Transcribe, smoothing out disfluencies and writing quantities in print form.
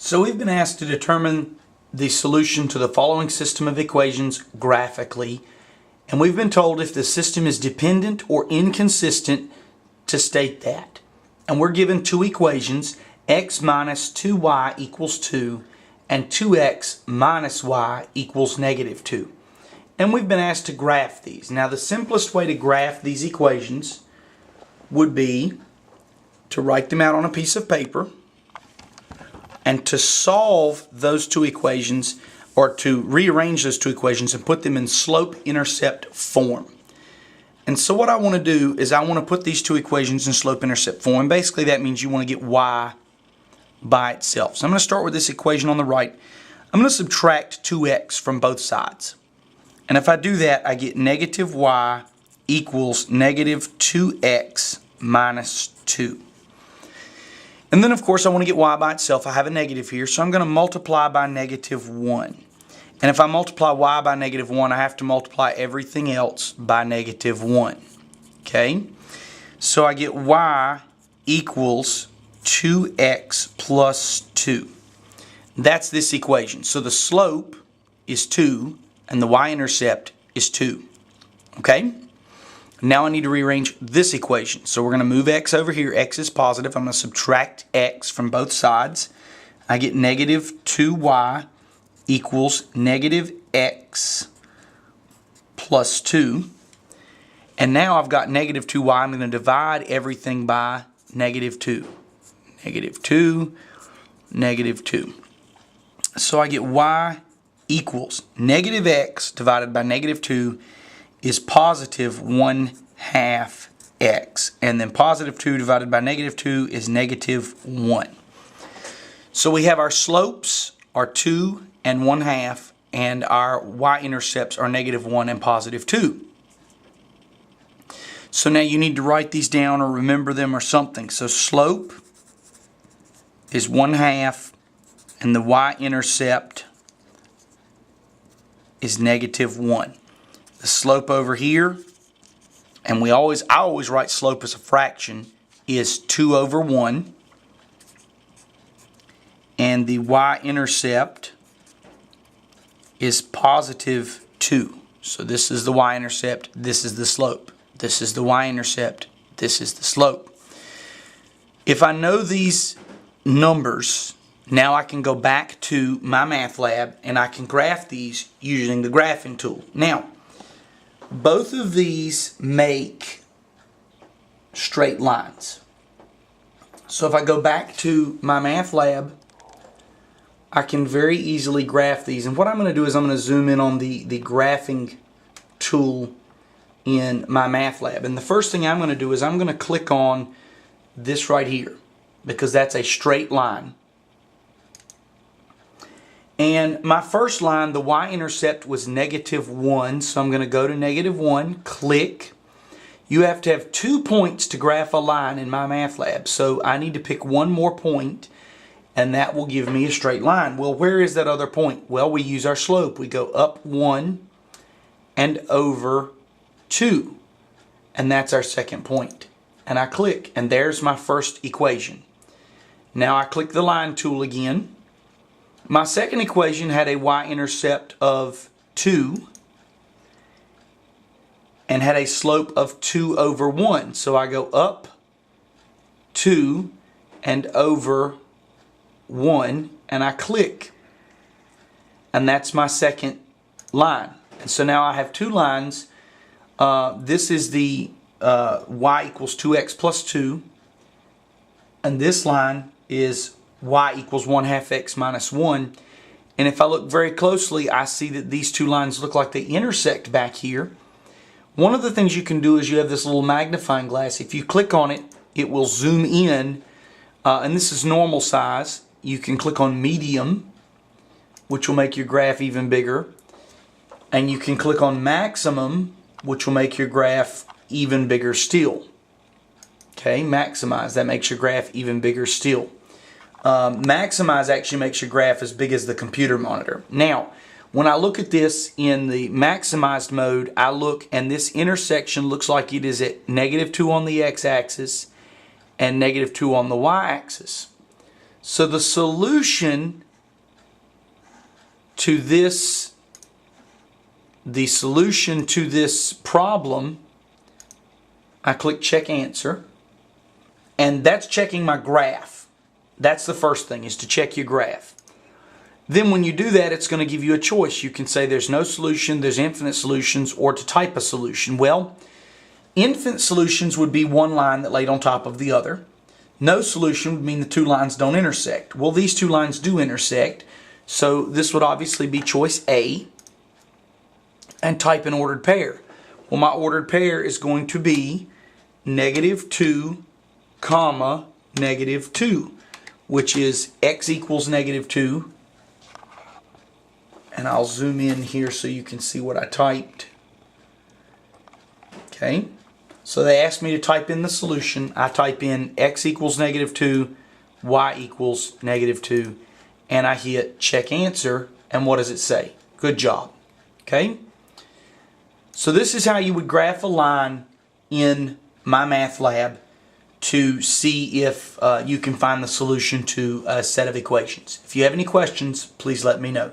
So we've been asked to determine the solution to the following system of equations graphically, and we've been told if the system is dependent or inconsistent to state that. And we're given two equations, x minus 2y equals 2 and 2x minus y equals negative 2. And we've been asked to graph these. Now the simplest way to graph these equations would be to write them out on a piece of paper and to solve those two equations, or to rearrange those two equations and put them in slope-intercept form. And so what I want to do is I want to put these two equations in slope-intercept form. Basically that means you want to get y by itself. So I'm going to start with this equation on the right. I'm going to subtract 2x from both sides. And if I do that, I get negative y equals negative 2x minus 2. And then of course I want to get y by itself. I have a negative here, so I'm going to multiply by negative 1. And if I multiply y by negative 1, I have to multiply everything else by negative 1. Okay? So I get y equals 2x plus 2. That's this equation. So the slope is 2 and the y-intercept is 2. Okay? Now I need to rearrange this equation. So we're going to move x over here. X is positive. I'm going to subtract x from both sides. I get negative 2y equals negative x plus 2. And now I've got negative 2y. I'm going to divide everything by negative 2. Negative 2, negative 2. So I get y equals negative x divided by negative 2 is positive 1/2 x. And then positive 2 divided by negative 2 is negative 1. So we have our slopes are 2 and 1/2, and our y-intercepts are negative 1 and positive 2. So now you need to write these down or remember them or something. So slope is 1/2 and the y-intercept is negative 1. The slope over here, and I always write slope as a fraction, is 2 over 1. And the y-intercept is positive 2. So this is the y-intercept, this is the slope. This is the y-intercept, this is the slope. If I know these numbers, now I can go back to mymathlab and I can graph these using the graphing tool. Now, both of these make straight lines. So if I go back to mymathlab, I can very easily graph these. And what I'm going to do is I'm going to zoom in on the graphing tool in mymathlab. And the first thing I'm going to do is I'm going to click on this right here, because that's a straight line. And my first line, the y-intercept was negative 1, so I'm going to go to negative 1, click. You have to have 2 points to graph a line in mymathlab, so I need to pick one more point, and that will give me a straight line. Well, where is that other point? Well, we use our slope. We go up 1 and over 2, and that's our second point. And I click, and there's my first equation. Now I click the line tool again. My second equation had a y-intercept of 2 and had a slope of 2 over 1. So I go up 2 and over 1 and I click. And that's my second line. And so now I have two lines. This is the y equals 2x plus 2. And this line is y equals 1/2 x minus 1. And if I look very closely, I see that these two lines look like they intersect back here. One of the things you can do is you have this little magnifying glass. If you click on it, it will zoom in. And this is normal size. You can click on medium, which will make your graph even bigger. And you can click on maximum, which will make your graph even bigger still. Okay, maximize. That makes your graph even bigger still. Maximize actually makes your graph as big as the computer monitor. Now, when I look at this in the maximized mode, I look and this intersection looks like it is at negative 2 on the x-axis and negative 2 on the y-axis. So the solution to this problem, I click check answer, and that's checking my graph. That's the first thing, is to check your graph. Then when you do that, it's going to give you a choice. You can say there's no solution, there's infinite solutions, or to type a solution. Well, infinite solutions would be one line that laid on top of the other. No solution would mean the two lines don't intersect. Well, these two lines do intersect, so this would obviously be choice A, and type an ordered pair. Well, my ordered pair is going to be -2, comma, -2, which is x equals -2. And I'll zoom in here so you can see what I typed. Okay, so they asked me to type in the solution. I type in x equals -2, y equals -2, and I hit check answer, and what does it say? Good job. Okay, so this is how you would graph a line in mymathlab to see if you can find the solution to a set of equations. If you have any questions, please let me know.